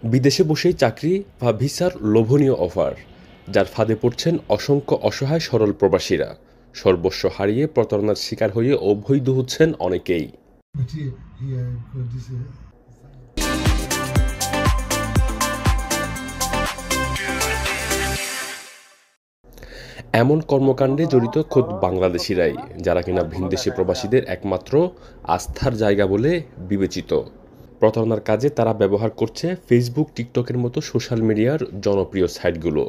বিদেশে বসেই চাকরি বা ভিসার লোভনীয় অফার, যার ফাঁদে পড়ছেন অসংখ্য অসহায় সরল প্রবাসীরা। সর্বস্ব হারিয়ে প্রতারণার শিকার হয়ে অবৈধ হচ্ছেন অনেকেই। এমন কর্মকাণ্ডে জড়িত খোদ বাংলাদেশিরাই, যারা কিনা ভিনদেশি প্রবাসীদের একমাত্র আস্থার জায়গা বলে বিবেচিত। প্রতারণার কাজে তারা ব্যবহার করছে ফেসবুক, টিকটকের মতো সোশ্যাল মিডিয়ার জনপ্রিয় সাইটগুলো।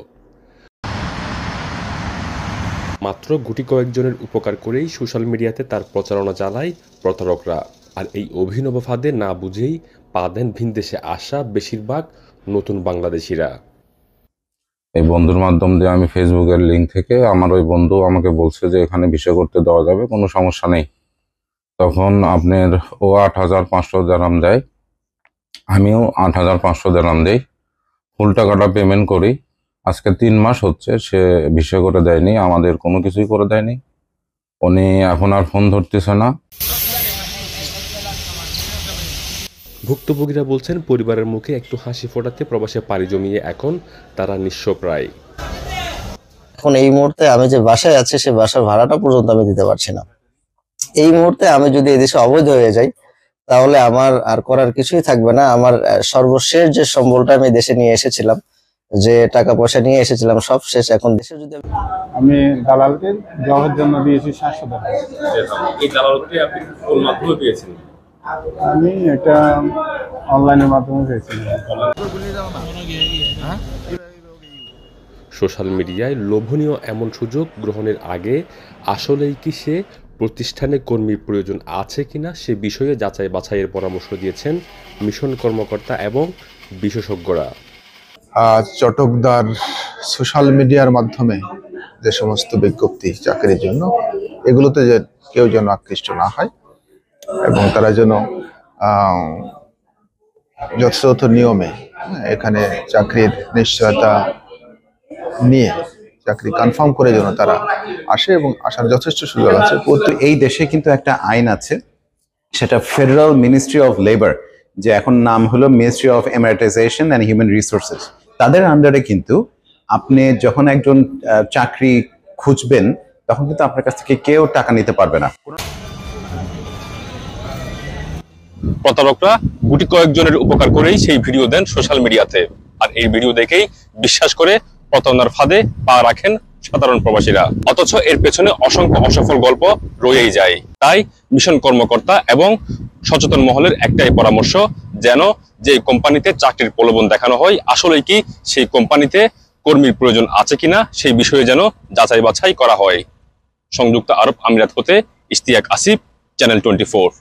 মাত্র গুটি কয়েকজনের উপকার করেই সোশ্যাল মিডিয়াতে তার প্রচারণা চালায় প্রতারকরা। আর এই অভিনব ফাঁদে না বুঝেই পা দেন ভিনদেশে আসা বেশিরভাগ নতুন বাংলাদেশিরা। এই বন্ধুর মাধ্যম দিয়ে আমি ফেসবুকের লিঙ্ক থেকে আমার ওই বন্ধু আমাকে বলছে যে এখানে ভিসা করতে দেওয়া যাবে, কোনো সমস্যা নেই। তখন আপনার ও ৮৫০০ দিরহাম দেয়, আমিও ৮৫০০ দিরহাম দেই, ফুল টাকাটা পেমেন্ট করি। আজকে ৩ মাস হচ্ছে সে ভিসা করে দেয়নি, আমাদের কোনো কিছুই করে দেয়নি। উনি এখন আর ফোন ধরতেছে না। ভুক্তভোগীরা বলছেন, পরিবারের মুখে একটু হাসি ফোটাতে প্রবাসে পাড়ি জমিয়ে এখন তারা নিঃস্বপ্রায়। এখন এই মুহূর্তে আমি যে বাসায় আছি, সে বাসার ভাড়াটা পর্যন্ত আমি দিতে পারছি না। এই মুহূর্তে আমি যদি এদেশে অবৈধ হয়ে যাই, তাহলে আমার আর করার কিছুই থাকবে না। আমার সর্বশেষ যে সম্বলটা আমি দেশে নিয়ে এসেছিলাম, যে টাকা পয়সা নিয়ে এসেছিলাম, সব শেষ। এখন দেশে যদি আমি দালালকে জবের জন্য দিয়েছি ৭০০ টাকা। এই দালালকে আপনি কোন মাধ্যমে পেয়েছেন? আমি এটা অনলাইনের মাধ্যমে পেয়েছি। সোশ্যাল মিডিয়ায় লোভনীয় এমন সুযোগ গ্রহণের আগে আসলেই কি সে প্রতিষ্ঠানে কর্মীর প্রয়োজন আছে কিনা সে বিষয়ে যাচাই বাছাইয়ের পরামর্শ দিয়েছেন মিশন কর্মকর্তা এবং বিশেষজ্ঞরা। চটকদার সোশ্যাল মিডিয়ার মাধ্যমে যে সমস্ত বিজ্ঞপ্তি চাকরির জন্য, এগুলোতে যে কেউ যেন আকৃষ্ট না হয় এবং তারা যেন যথাযথ নিয়মে এখানে চাকরির নিশ্চয়তা নিয়ে চাকরি কনফার্ম করে যেন তারা আসে, এবং আসার যথেষ্ট সুযোগ আছে। কিন্তু এই দেশে কিন্তু একটা আইন আছে, সেটা ফেডারেল মিনিস্ট্রি অফ লেবার, যে এখন নাম হলো ministry of emaritization and human resources. তাদের আন্ডারে কিন্তু আপনি যখন একজন চাকরি খুঁজবেন, তখন কিন্তু আপনার কাছ থেকে কেউ টাকা নিতে পারবে না। প্রতারকরা গুটি কয়েকজনের উপকার করেই সেই ভিডিও দেন সোশ্যাল মিডিয়াতে, আর এই ভিডিও দেখেই বিশ্বাস করে প্রতারণার ফাঁদে পা রাখেন সাধারণ প্রবাসীরা। অথচ এর পেছনে অসংখ্য অসফল গল্প রয়েই যায়। তাই মিশন কর্মকর্তা এবং সচেতন মহলের একটাই পরামর্শ, যেন যে কোম্পানিতে চাকরির প্রলোভন দেখানো হয় আসলেই কি সেই কোম্পানিতে কর্মীর প্রয়োজন আছে কিনা সেই বিষয়ে যেন যাচাই বাছাই করা হয়। সংযুক্ত আরব আমিরাত হতে ইশতিয়াক আসিফ, চ্যানেল 24।